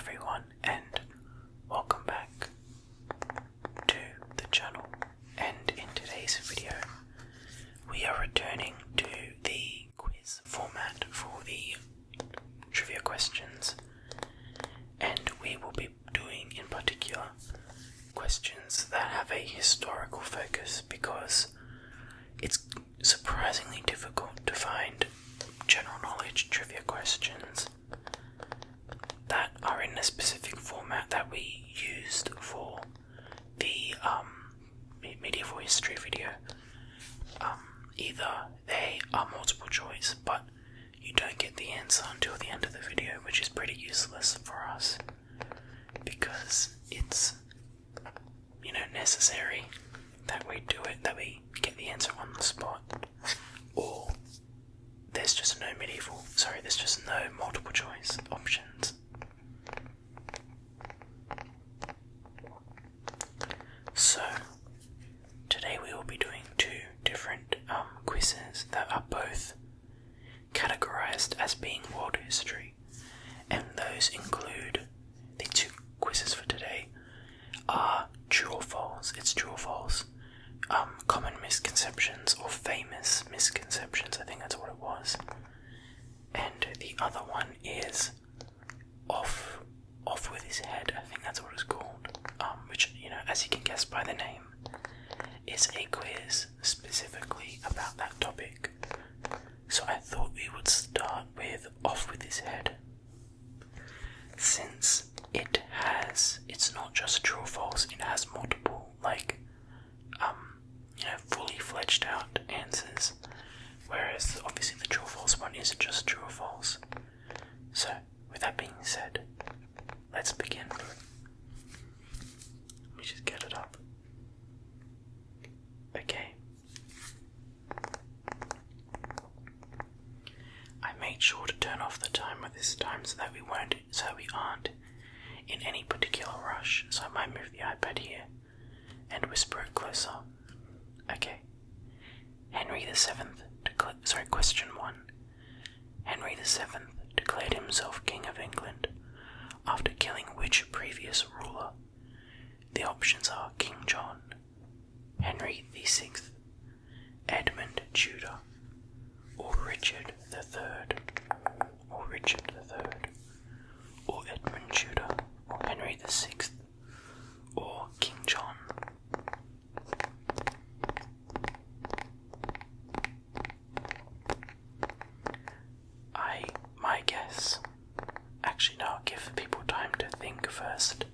everyone, and welcome back to the channel. And in today's video we are returning to the quiz format for the trivia questions, and we will be doing in particular questions that have a historical focus because it's surprisingly difficult to find general knowledge trivia questions that are in a specific format that we used for the medieval history video. Either they are multiple choice, but you don't get the answer until the end of the video, which is pretty useless for us because it's, necessary that we do it, that we get the answer on the spot, or there's just no multiple choice options. So today we will be doing two different quizzes that are both categorized as being world history, and those include the two quizzes for today are true or false. It's true or false. Common misconceptions or famous misconceptions, I think that's what it was. And the other one is off with his head, I think that's what it's called. Which, as you can guess by the name, is a quiz specifically about that topic. So I thought we would start with off with his head, since it's not just true or false, it has multiple, fully fledged out answers, whereas obviously the true or false one is just true or false. So, with that being said, let's begin. Let me just get it up. Okay. I made sure to turn off the timer this time so we aren't in any particular rush, so I might move the iPad here and whisper it closer. Okay. Question 1. Henry VII declared himself King of England after killing which previous ruler? The options are King John, Henry VI, Edmund Tudor, or Richard III, or Edmund Tudor, or Henry VI, or King John. My guess, actually no, I'll give people time to think first,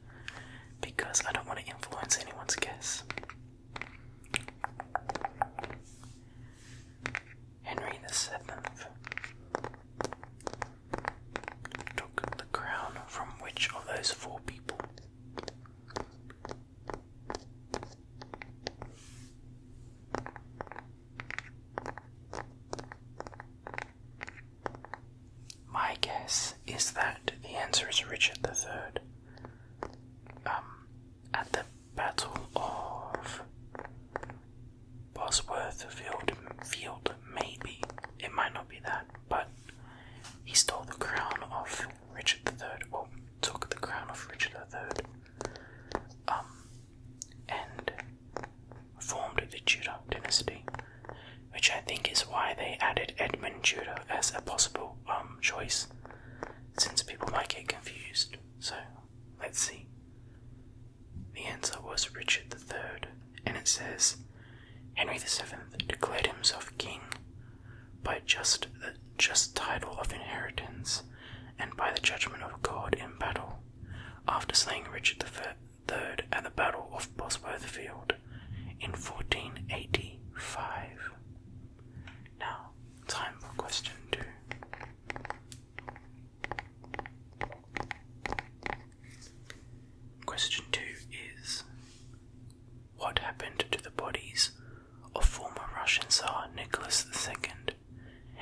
because I don't want to influence anyone's guess. Henry VII took the crown from which of those four people? My guess is that the answer is Richard III. At the Battle of Bosworth Field, maybe. It might not be that, but he stole the crown of Richard III, or took the crown of Richard III, and formed the Tudor dynasty, which I think is why they added Edmund Tudor as a possible choice, since people might get confused. So, let's see. The answer was Richard III, and it says, Henry VII declared himself king by the just title of inheritance and by the judgment of God in battle, after slaying Richard III at the Battle of Bosworth Field in 1485. Now, time for question 2. Question 2 is, what happened to the bodies of former Russian Tsar Nicholas II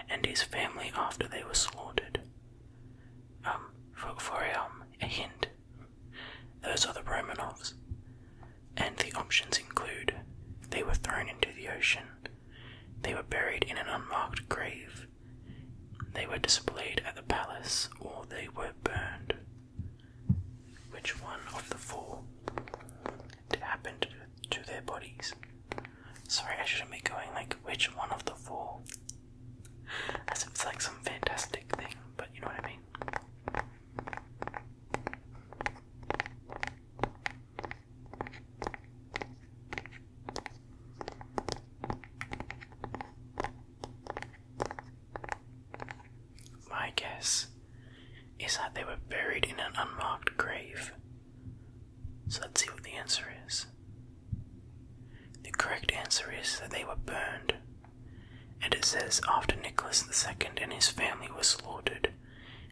and his family after they were slaughtered? For a hint, those are the Romanovs, and the options include they were thrown into the ocean, Sorry, I shouldn't be going like, which one of the four? As if it's like some fantastic thing, but you know what I mean. My guess is that they were buried in an unmarked grave. So let's see what the answer is. The correct answer is that they were burned. And it says, after Nicholas II and his family were slaughtered,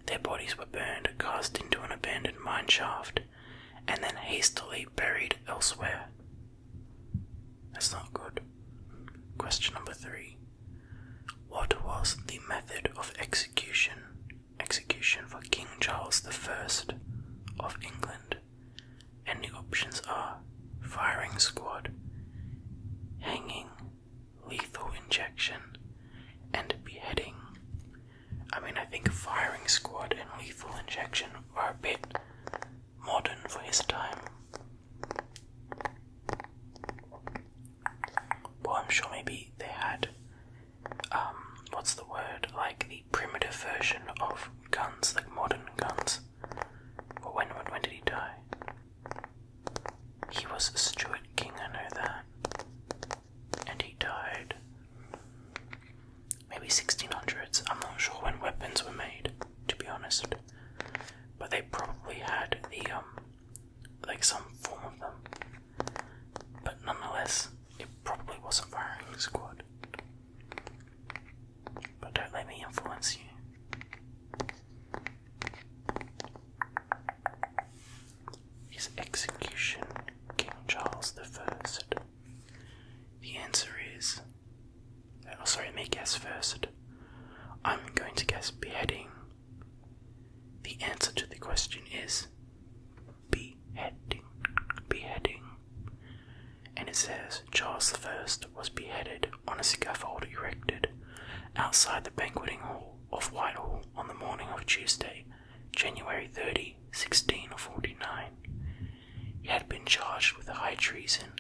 their bodies were burned, cast into an abandoned mine shaft, and then hastily buried elsewhere. That's not good. Question number 3. What was the method of execution for King Charles I of England? And the options are firing squad, hanging, lethal injection, and beheading. I mean, I think firing squad and lethal injection are a bit modern for his time. Well, I'm sure maybe they had, what's the word, like the primitive version of guns, like modern guns. But when did he die? He was a Stuart king, I know that. And he died maybe 1600s. I'm not sure when weapons were made, to be honest. But they probably had the, like some form of them. But nonetheless, it probably wasn't firing squad. But don't let me influence you. His execution, King Charles I. The answer is... Oh, sorry, let me guess first. I'm going to guess beheading. The answer to the question is beheading. Beheading. And it says Charles I was beheaded on a scaffold erected outside the banqueting hall of Whitehall on the morning of Tuesday, January 30, 1649. He had been charged with high treason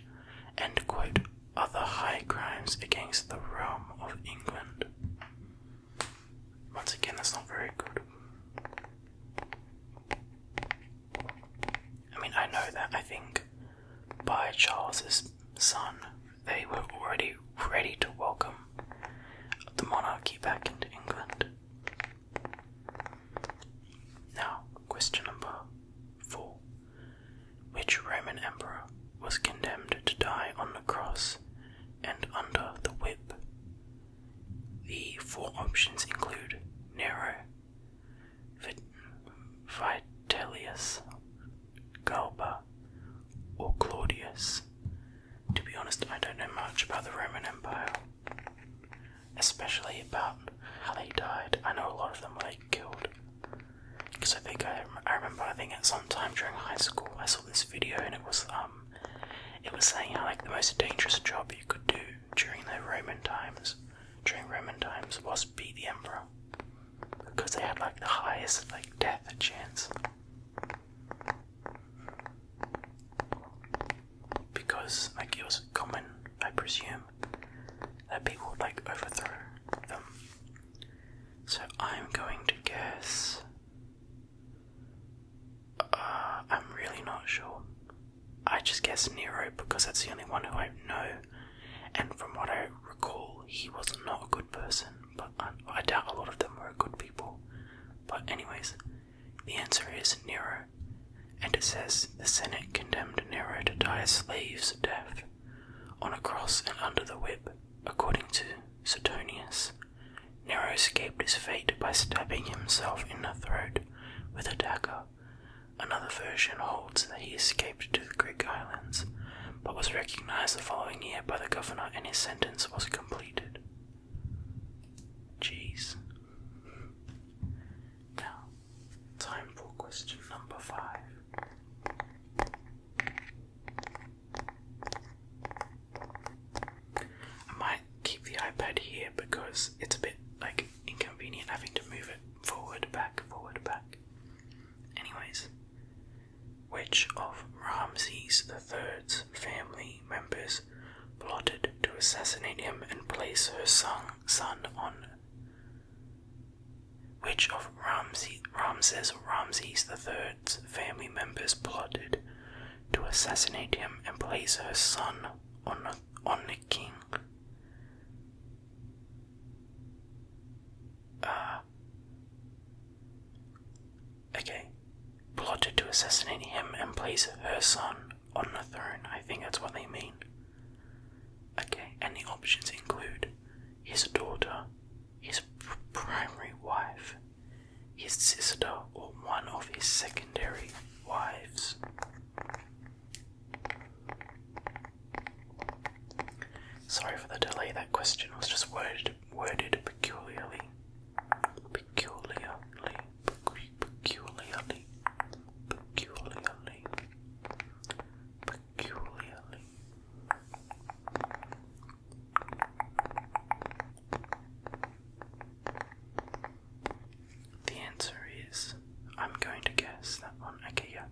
and, quote, other high crimes against the realm of England. Once again, that's not very good. I mean, I know that I think by Charles's son, they were already ready to welcome the monarchy back into England. Now, question number 4. Which Roman emperor was condemned to die on the cross and under the whip? The 4 options include Nero, Vitellius, Galba, or Claudius. To be honest, I don't know much about the Roman Empire, especially about how they died. I know a lot of them were killed. Because I remember at some time during high school I saw this video and it was saying how the most dangerous job you could do during Roman times was be the emperor. Because they had the highest death chance. Because it was common, I presume, that people would overthrow them. So I'm going to guess. I'm really not sure. I just guess Nero because that's the only one who I know, and from what I recall, he was not a good person. But I doubt a lot of them were good people. But anyways, the answer is Nero, and it says the Senate condemned Nero to die a slave's death on a cross and under the whip. According to Suetonius, Nero escaped his fate by stabbing himself in the throat with a dagger. Another version holds that he escaped to the Greek islands, but was recognized the following year by the governor and his sentence was completed. Jeez. Now, time for question number 5. I might keep the iPad here because it's a bit inconvenient having to move it forward, back. Anyways, which of Ramses III's family members plotted to assassinate him and place her son on. Which of Ramses III's family members plotted to assassinate him and place her son on the king? Okay. Plotted to assassinate him and place her son on the throne. I think that's what they mean. Okay, and the options include his daughter, his primary wife, his sister, or one of his secondary wives. Sorry for the delay, that question was just worded peculiarly. The answer is, I'm going to guess that one. Okay, yeah.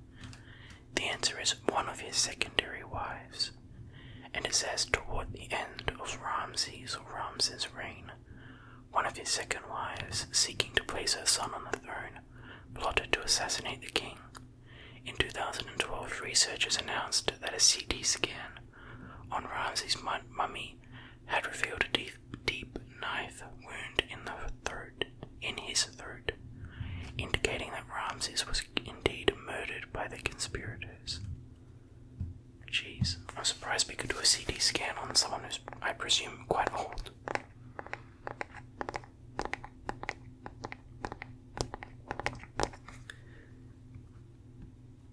The answer is one of his secondary wives. And it says toward the end of Ramses' reign, one of his second wives, seeking to place her son on the throne, plotted to assassinate the king. In 2012, researchers announced that a CT scan on Ramses' mummy had revealed a deep knife wound in his throat, indicating that Ramses was indeed murdered by the conspirators. Jeez, I'm surprised we could do a CT scan on someone who's, I presume, quite old.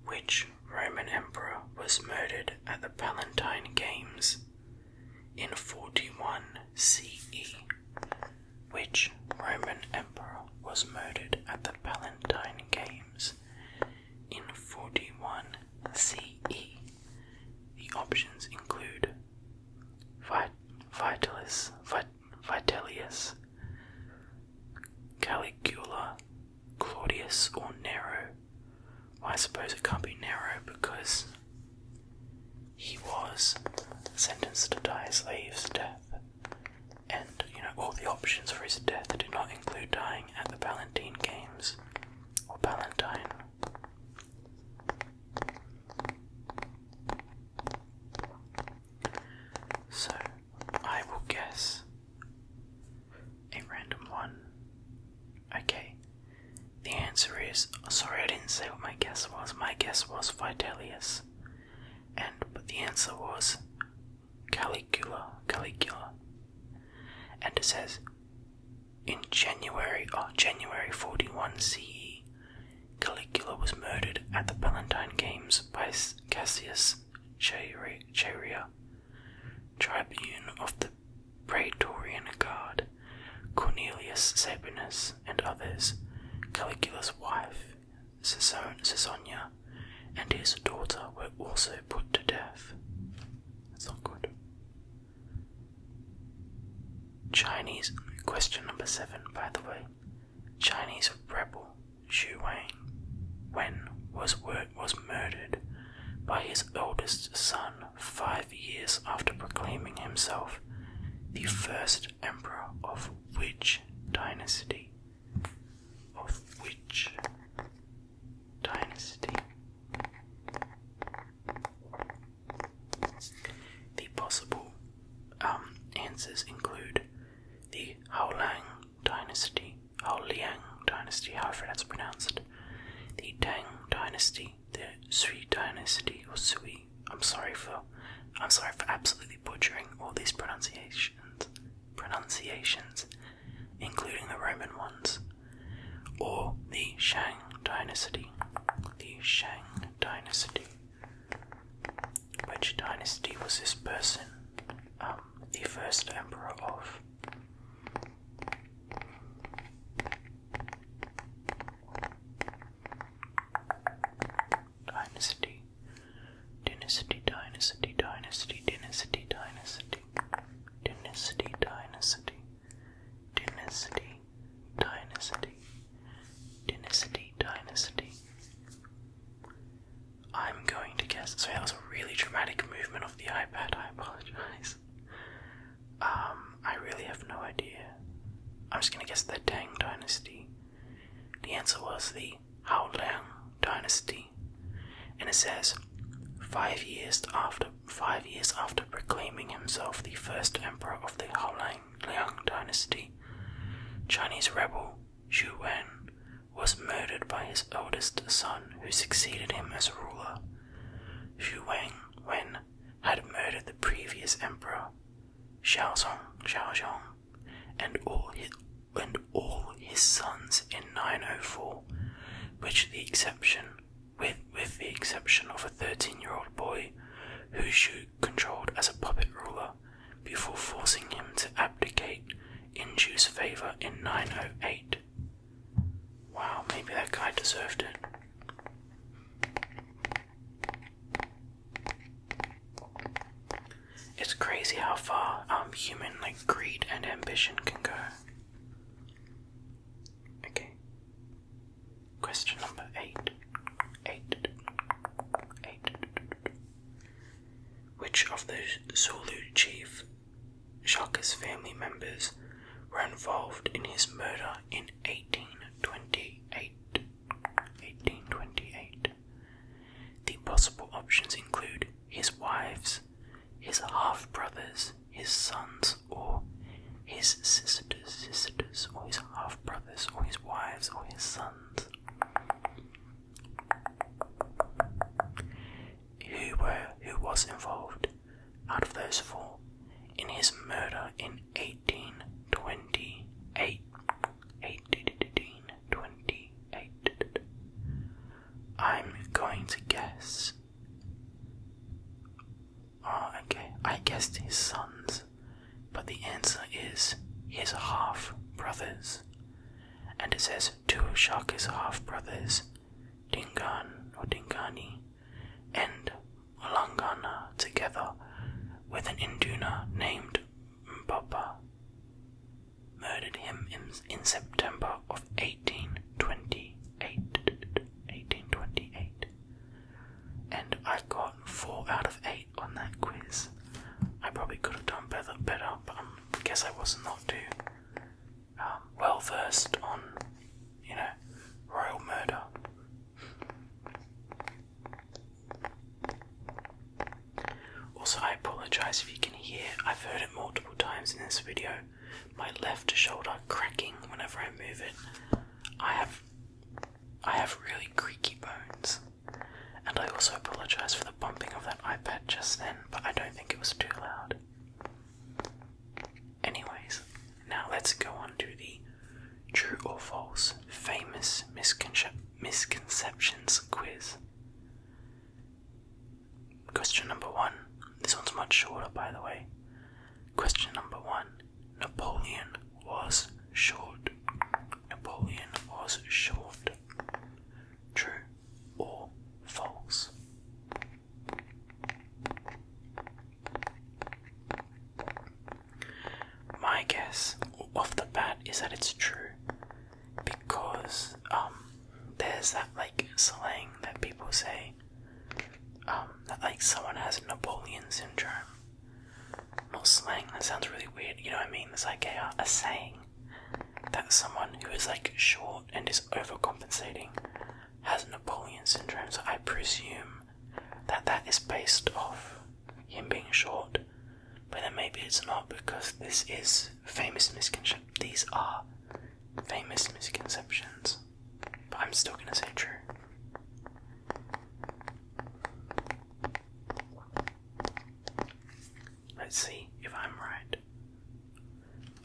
Which Roman emperor was murdered at the Palatine Games in 41 CE? Which Roman emperor was murdered at the Palatine Games in 41 CE? The options include Vitellius, Caligula, Claudius, or Nero. Well, I suppose it can't be Nero because he was sentenced to die a slave's death. And, all the options for his death did not include dying at the Palatine Games, or Palatine. So, I will guess a random one. Okay, the answer is, sorry I didn't say what my guess was. My guess was Vitellius, but the answer was Caligula. And it says, in January 41 CE, Caligula was murdered at the Palatine Games by Cassius Chaerea, tribune of the Praetorian Guard, Cornelius Sabinus, and others. Caligula's wife, Caesonia, and his daughter were also put to death. That's not good. Chinese, question number 7, by the way. Chinese rebel Xu Wen was murdered by his eldest son 5 years after proclaiming himself the first emperor of which dynasty? Of which dynasty? The possible answers include the Haoliang dynasty, however that's pronounced, the Tang dynasty, the Sui dynasty, or Sui. I'm sorry for absolutely butchering all these pronunciations, including the Roman ones, or the Shang dynasty. The Shang dynasty. Which dynasty was this person the first emperor of? Dynasty. Dynasty. Dynasty. Dynasty. Dynasty. Dynasty. Dynasty. Dynasty. Dynasty. Dynasty. Dynasty. Dynasty. I'm going to guess. So that was a really dramatic movement of the iPad. I apologize. I really have no idea. I'm just gonna guess the Tang Dynasty. The answer was the Haoliang Dynasty. And it says, 5 years after proclaiming himself the first emperor of the Haoliang Dynasty, Chinese rebel Xu Wen was murdered by his eldest son, who succeeded him as ruler. Xu Wen had murdered the previous emperor, Xiaozong, and all his sons in 904, with the exception of a 13-year-old boy who Xu controlled as a puppet ruler before forcing him to abdicate in Xu's favour in 908. Wow, maybe that guy deserved it. It's crazy how far human greed and ambition can go. Okay. Question number 8. Which of the Zulu chief Shaka's family members were involved in his murder in 1828? The possible options include his wives, his half-brothers, his sons, or his sisters, or his half-brothers, or his wives, or his sons. Who was involved, out of those 4, in his murder in 1828? I'm going to guess. I guessed his sons, but the answer is his half-brothers. And it says 2 of Shaka's half-brothers, Dingani, and Olangana, together with an Induna named Mbaba, murdered him in September of 1828. And I got 4 out of 8 on that quiz. I probably could have done better, but I guess I was not too well versed on, royal murder. Also, I apologise if you can hear, I've heard it multiple times in this video, my left shoulder cracking whenever I move it. I have really creaky bones, and I also apologise for the bumping of that iPad just then, but I don't think it was too loud. Anyways, now let's go on to the true or false famous misconceptions quiz. Question number 1. This one's much shorter, by the way. Question number 1. Napoleon was short. True or false? My guess off the bat is that it's true, because there's that slang that people say that someone has Napoleon syndrome. Not slang, that sounds really weird, you know what I mean? There's a saying that someone who is short and is overcompensating has Napoleon syndrome, so I presume that is based off him being short, but then maybe it's not, because these are famous misconceptions, but I'm still gonna say true. Let's see if I'm right.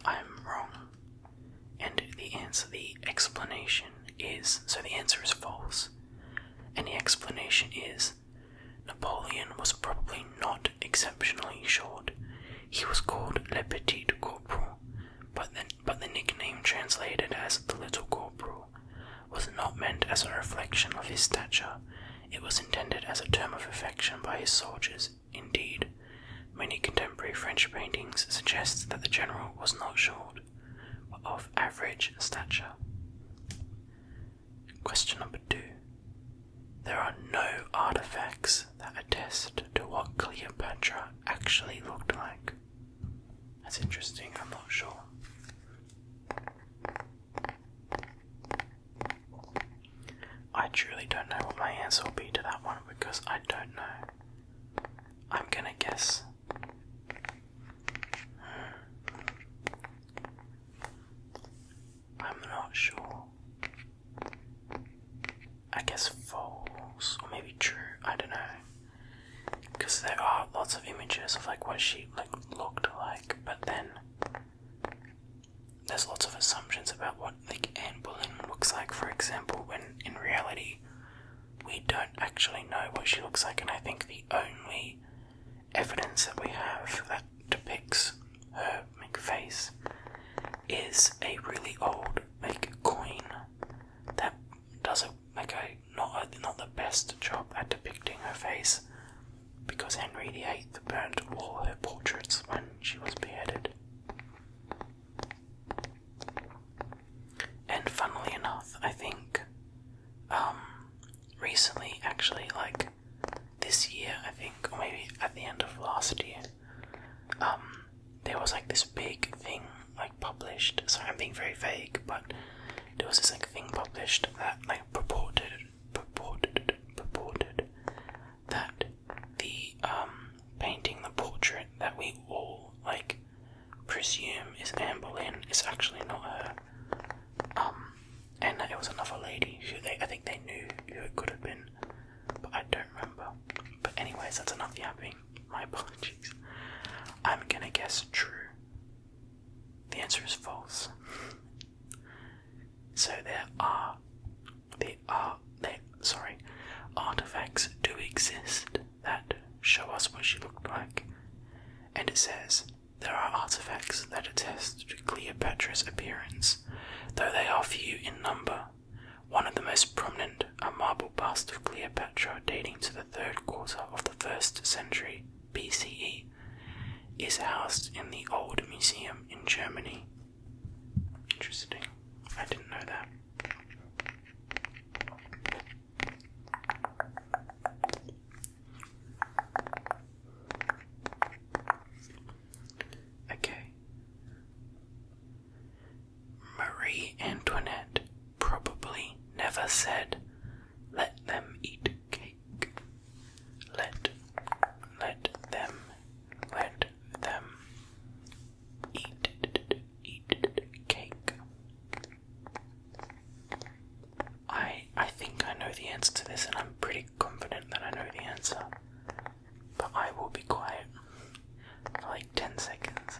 I'm wrong. And the explanation is, so the answer is false. And the explanation is, Napoleon was probably not exceptionally short. He was called Le Petit Corporal, but the nickname translated as the Little Corporal was not meant as a reflection of his stature. It was intended as a term of affection by his soldiers. Indeed, many contemporary French paintings suggest that the general was not short, but of average stature. Question number 2. There are no artifacts that attest to what Cleopatra actually looked like. That's interesting, I'm not sure. I truly don't know what my answer will be to that one because I don't know. I'm gonna guess. I'm not sure. I guess false, or maybe true, I don't know. Because there are lots of images of like what she looked like, but then there's lots of assumptions about what like Anne Boleyn looks like, for example, when in reality we don't actually know what she looks like, and I think the only evidence that we have that depicts her face is a really old coin that does not the best job at depicting her face, because Henry VIII burned all her portraits when she was beheaded. And funnily enough, I think recently, actually, like this year, I think, or maybe at the end of last year, there was like this big thing published. Sorry, I'm being very vague, but there was this thing published that purported that the painting, the portrait that we all presume is Anne Boleyn is actually not her. And that it was another lady who I think they knew who it could have been, but I don't remember. But anyways, that's enough yapping. My apologies. I'm gonna guess true. The answer is false. So artifacts do exist that show us what she looked like. And it says, there are artifacts that attest to Cleopatra's appearance, though they are few in number. One of the most prominent, a marble bust of Cleopatra dating to the 3rd quarter of the 1st century BCE, is housed in the Old Museum in Germany. Interesting. I didn't know that. Okay. Marie Antoinette probably never said, "Let them eat cake." Let them eat cake. I think I know the answer to this, and I'm pretty confident that I know the answer. But I will be quiet for 10 seconds.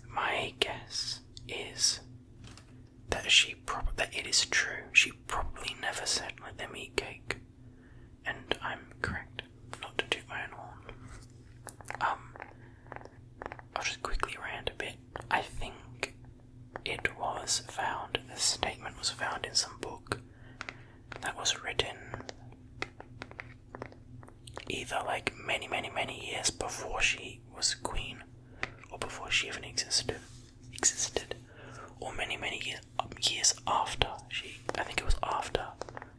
My guess is that that it is true. She probably never said let them eat cake, and I'm correct. Not to toot my own horn. I'll just quickly rant a bit. I think the statement was found in some book that was written either many years before she was queen, or before she even existed, or many years after I think it was after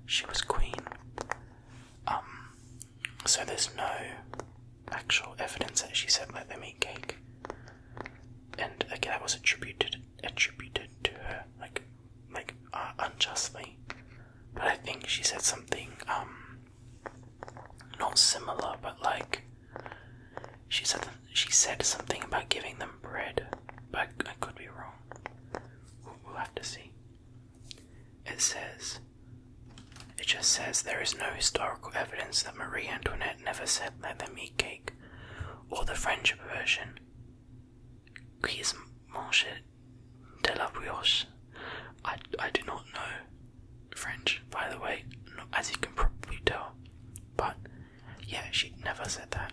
she was queen. So there's no actual evidence that she said let them eat cake, and again that was attributed to her unjustly. But I think she said something not similar, but she said something about giving them bread, but I could be wrong. We'll have to see. It just says there is no historical evidence that Marie Antoinette never said let them eat cake, or the French version, Cuise manger de la brioche. I do not know French, by the way, as you can probably tell, but yeah, she never said that.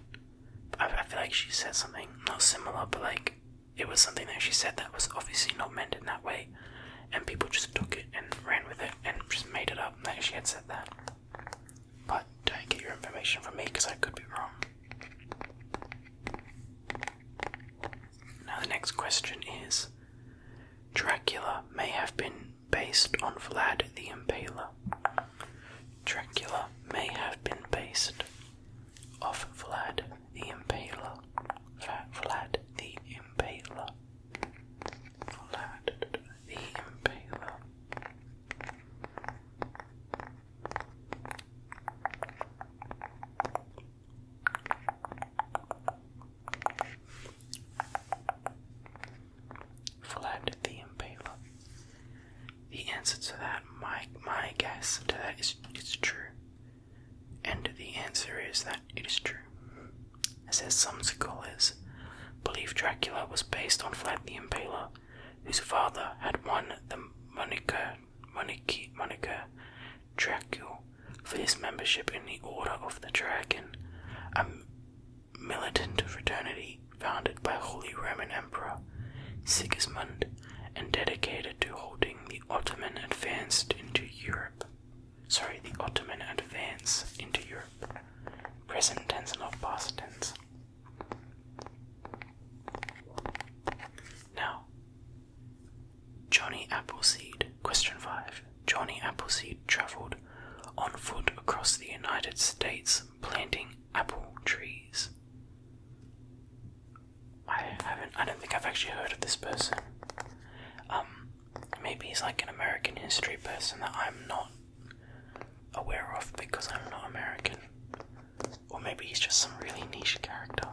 I feel like she said something not similar, but it was something that she said that was obviously not meant in that way, and people just took it and ran with it and just made it up that she had said that. But don't get your information from me, because I could be wrong. based on Vlad the Impaler. Dracula may have been based off Vlad the Impaler. Vlad the Impaler. Vlad the Impaler. Vlad the Impaler. The answer to that, my guess to that is it's true. And the answer is that it is true. It says some scholars believe Dracula was based on Vlad the Impaler, whose father had won the moniker Dracul for his membership in the Order of the Dragon, a militant fraternity founded by Holy Roman Emperor Sigismund and dedicated to holding the Ottoman advance into Europe. Present tense, not past tense. Now, Johnny Appleseed. Question 5. Johnny Appleseed travelled on foot across the United States planting apple trees. I don't think I've actually heard of this person. Maybe he's like an American history person that I'm not aware of because I'm not American. Or maybe he's just some really niche character.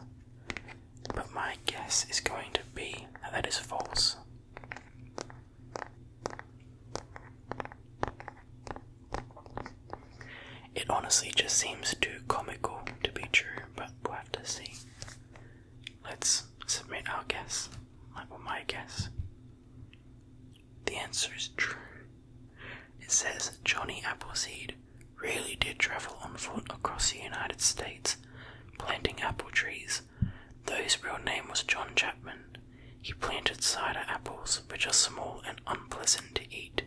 But my guess is going to be that is false. It honestly just seems too comical to be true, but we'll have to see. Let's submit our guess. Or my guess. The answer is true. It says Johnny Appleseed really did travel on foot across the United States, planting apple trees, though his real name was John Chapman. He planted cider apples, which are small and unpleasant to eat,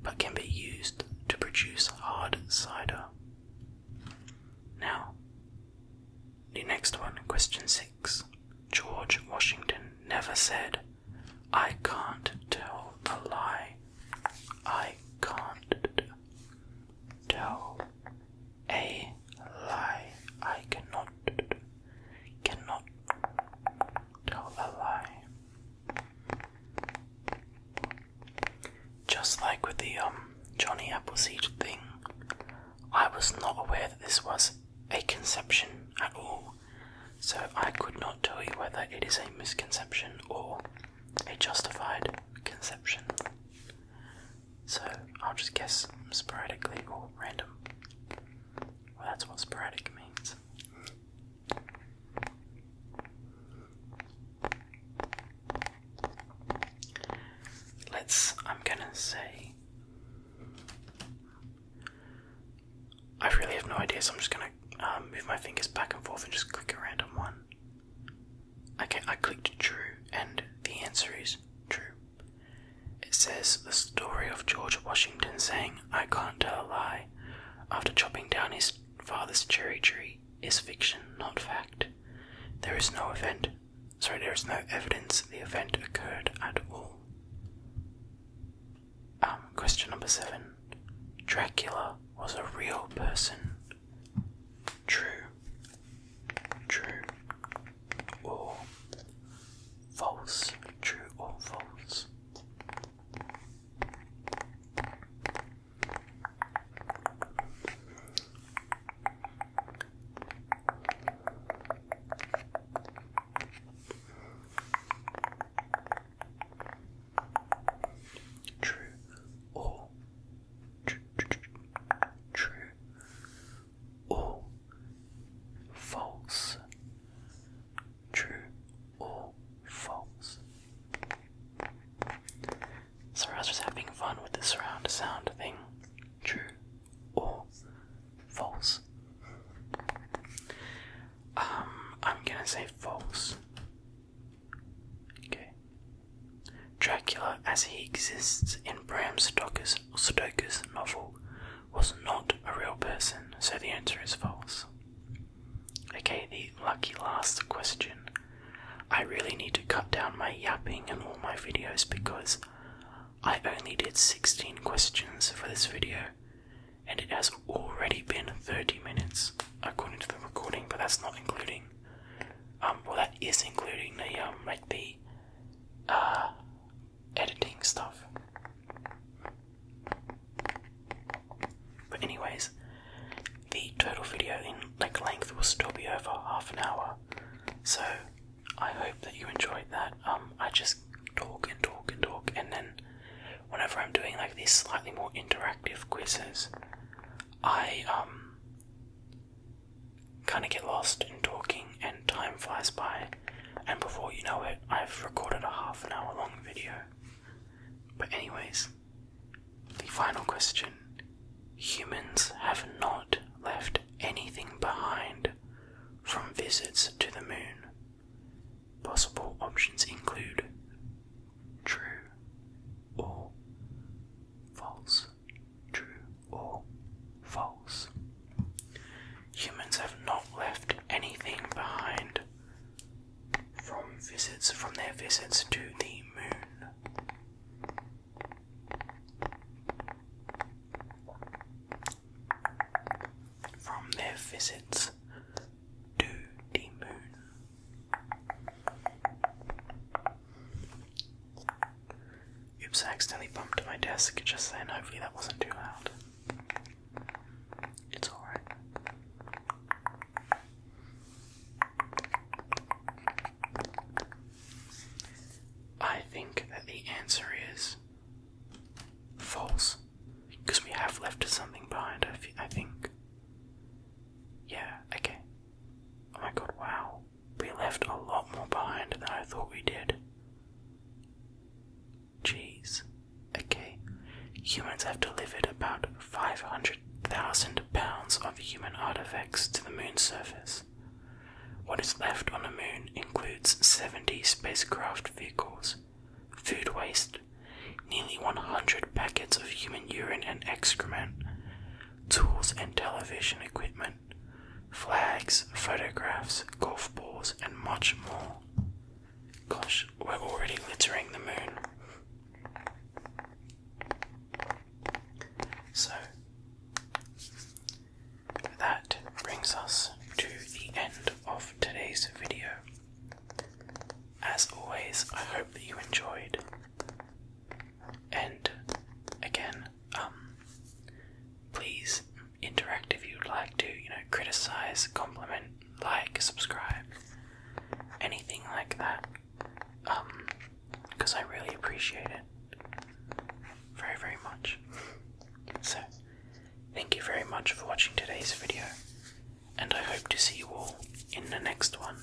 but can be used to produce hard cider. Now, the next one, question 6. George Washington never said, "I can't tell a lie. I can't tell a lie. I cannot tell a lie." Just like with the Johnny Appleseed thing, I was not aware that this was a conception at all, so I could not tell you whether it is a misconception or a justified conception. So I'll just guess sporadically or random. Well, that's what sporadic means. I'm gonna say, I really have no idea, so I'm just gonna move my fingers back and forth and just click a random one. Okay, I clicked true, and the answer is true. It says the story of George Washington saying, "I can't tell a lie," after chopping down his father's cherry tree is fiction, not fact. There is no evidence the event occurred at all. Question number 7. Dracula was a real person. True. True. Or false. True or false. Surround sound thing. True or false? I'm gonna say false. Okay. Dracula, as he exists in Bram Stoker's novel, was not a real person, so the answer is false. Okay, the lucky last question. I really need to cut down my yapping in all my videos because I only did 16 questions for this video, and it has already been 30 minutes according to the recording, but that's not including, well, that is including the, editing stuff. But anyways, the total video in length will still be over half an hour, so I hope that you enjoyed that. I just talk and talk and talk, and then whenever I'm doing these slightly more interactive quizzes, I kind of get lost in talking and time flies by, and before you know it, I've recorded a half an hour long video. But anyways, the final question. Humans have not left anything behind from visits to the moon. Possible options include true or false. True or false. Humans have not left anything behind from their visits to the moon. From their visits to the moon. Oops, I accidentally bumped my desk just then. Hopefully that wasn't too loud. It's alright. I think that the answer is false, because we have left something behind, I think. Yeah, okay. Oh my god, wow. We left a lot more behind than I thought we did. Jeez. Okay. Humans have delivered about 500,000 pounds of human artifacts to the moon's surface. What is left on the moon includes 70 spacecraft vehicles, food waste, nearly 100 packets of human urine and excrement, tools and television equipment, flags, photographs, golf balls, and much more. Gosh, we're already littering the moon. So, that brings us to the end of today's video. As always, I hope that you enjoyed. And again, please interact if you'd like to, criticize, compliment, like, subscribe, anything like that, because I really appreciate it very, very much. So, thank you very much for watching today's video, and I hope to see you all in the next one.